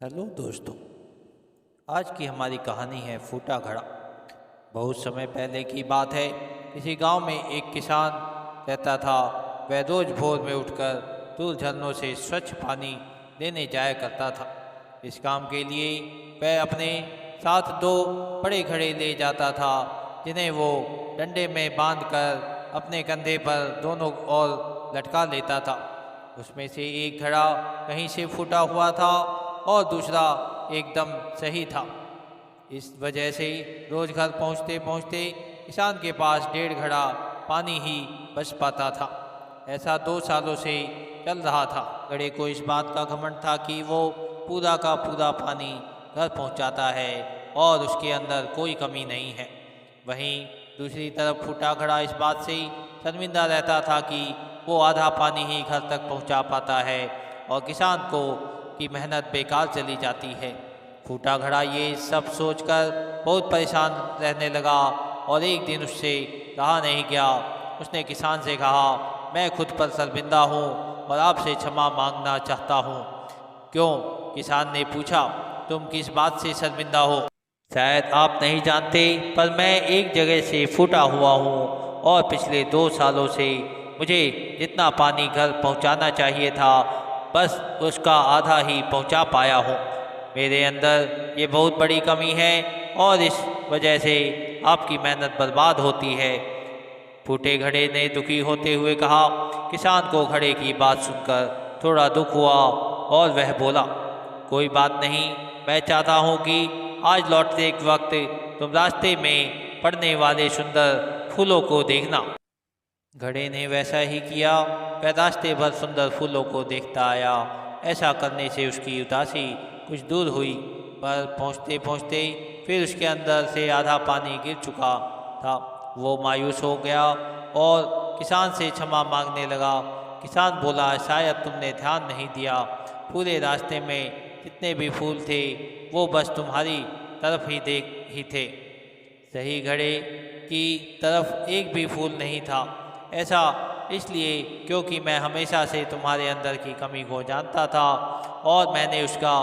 Hello दोस्तों, आज की हमारी कहानी है फूटा घड़ा। बहुत समय पहले की बात है। किसी गांव में एक किसान रहता था। वह रोज भोर में उठकर दूर झरनों से स्वच्छ पानी लेने जाया करता था। इस काम के लिए वह अपने साथ दो बड़े घड़े ले जाता था, जिन्हें वो डंडे में बांधकर अपने कंधे पर दोनों ओर लटका लेता था। उसमें से एक घड़ा कहीं से फूटा हुआ था और दूसरा एकदम सही था। इस वजह से रोज घर पहुँचते पहुँचते किसान के पास 1.5 घड़ा पानी ही बच पाता था। ऐसा 2 सालों से चल रहा था। घड़े को इस बात का घमंड था कि वो पूरा का पूरा पानी घर पहुँचाता है और उसके अंदर कोई कमी नहीं है। वहीं दूसरी तरफ फूटा घड़ा इस बात से शर्मिंदा रहता था कि वो आधा पानी ही घर तक पहुँचा पाता है और किसान को की मेहनत बेकार चली जाती है। फूटा घड़ा ये सब सोचकर बहुत परेशान रहने लगा और एक दिन उससे रहा नहीं गया। उसने किसान से कहा, मैं खुद पर शर्मिंदा हूँ और आपसे क्षमा मांगना चाहता हूँ। क्यों? किसान ने पूछा, तुम किस बात से शर्मिंदा हो? शायद आप नहीं जानते, पर मैं एक जगह से फूटा हुआ हूँ और पिछले 2 सालों से मुझे जितना पानी घर पहुँचाना चाहिए था, बस उसका आधा ही पहुंचा पाया हूँ। मेरे अंदर ये बहुत बड़ी कमी है और इस वजह से आपकी मेहनत बर्बाद होती है। फूटे घड़े ने दुखी होते हुए कहा। किसान को घड़े की बात सुनकर थोड़ा दुख हुआ और वह बोला, कोई बात नहीं, मैं चाहता हूँ कि आज लौटते वक्त तुम रास्ते में पड़ने वाले सुंदर फूलों को देखना। घड़े ने वैसा ही किया। वह रास्ते भर सुंदर फूलों को देखता आया। ऐसा करने से उसकी उदासी कुछ दूर हुई, पर पहुँचते पहुँचते फिर उसके अंदर से आधा पानी गिर चुका था। वो मायूस हो गया और किसान से क्षमा मांगने लगा। किसान बोला, शायद तुमने ध्यान नहीं दिया। पूरे रास्ते में जितने भी फूल थे वो बस तुम्हारी तरफ ही थे। सही घड़े की तरफ एक भी फूल नहीं था। ऐसा इसलिए क्योंकि मैं हमेशा से तुम्हारे अंदर की कमी को जानता था और मैंने उसका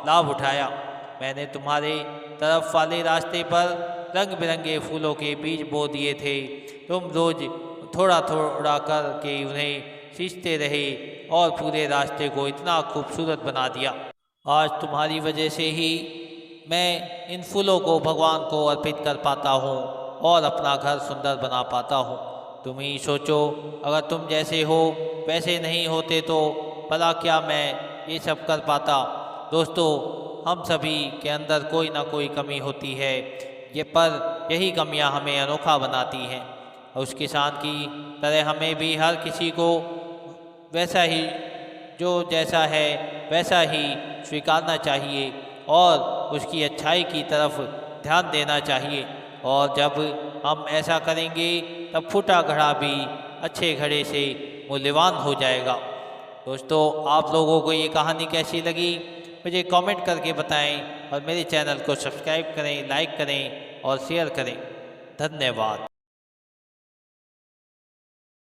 लाभ उठाया। मैंने तुम्हारे तरफ वाले रास्ते पर रंग बिरंगे फूलों के बीज बो दिए थे। तुम रोज थोड़ा थोड़ा करके उन्हें सींचते रहे और पूरे रास्ते को इतना खूबसूरत बना दिया। आज तुम्हारी वजह से ही मैं इन फूलों को भगवान को अर्पित कर पाता हूँ और अपना घर सुंदर बना पाता हूँ। तुम ही सोचो, अगर तुम जैसे हो वैसे नहीं होते तो भला क्या मैं ये सब कर पाता। दोस्तों, हम सभी के अंदर कोई ना कोई कमी होती है, पर यही कमियां हमें अनोखा बनाती हैं। उस किसान की तरह हमें भी हर किसी को वैसा ही जो जैसा है वैसा ही स्वीकारना चाहिए और उसकी अच्छाई की तरफ ध्यान देना चाहिए। और जब हम ऐसा करेंगे तब फूटा घड़ा भी अच्छे घड़े से मूल्यवान हो जाएगा। दोस्तों, आप लोगों को ये कहानी कैसी लगी मुझे कमेंट करके बताएं और मेरे चैनल को सब्सक्राइब करें, लाइक करें और शेयर करें। धन्यवाद।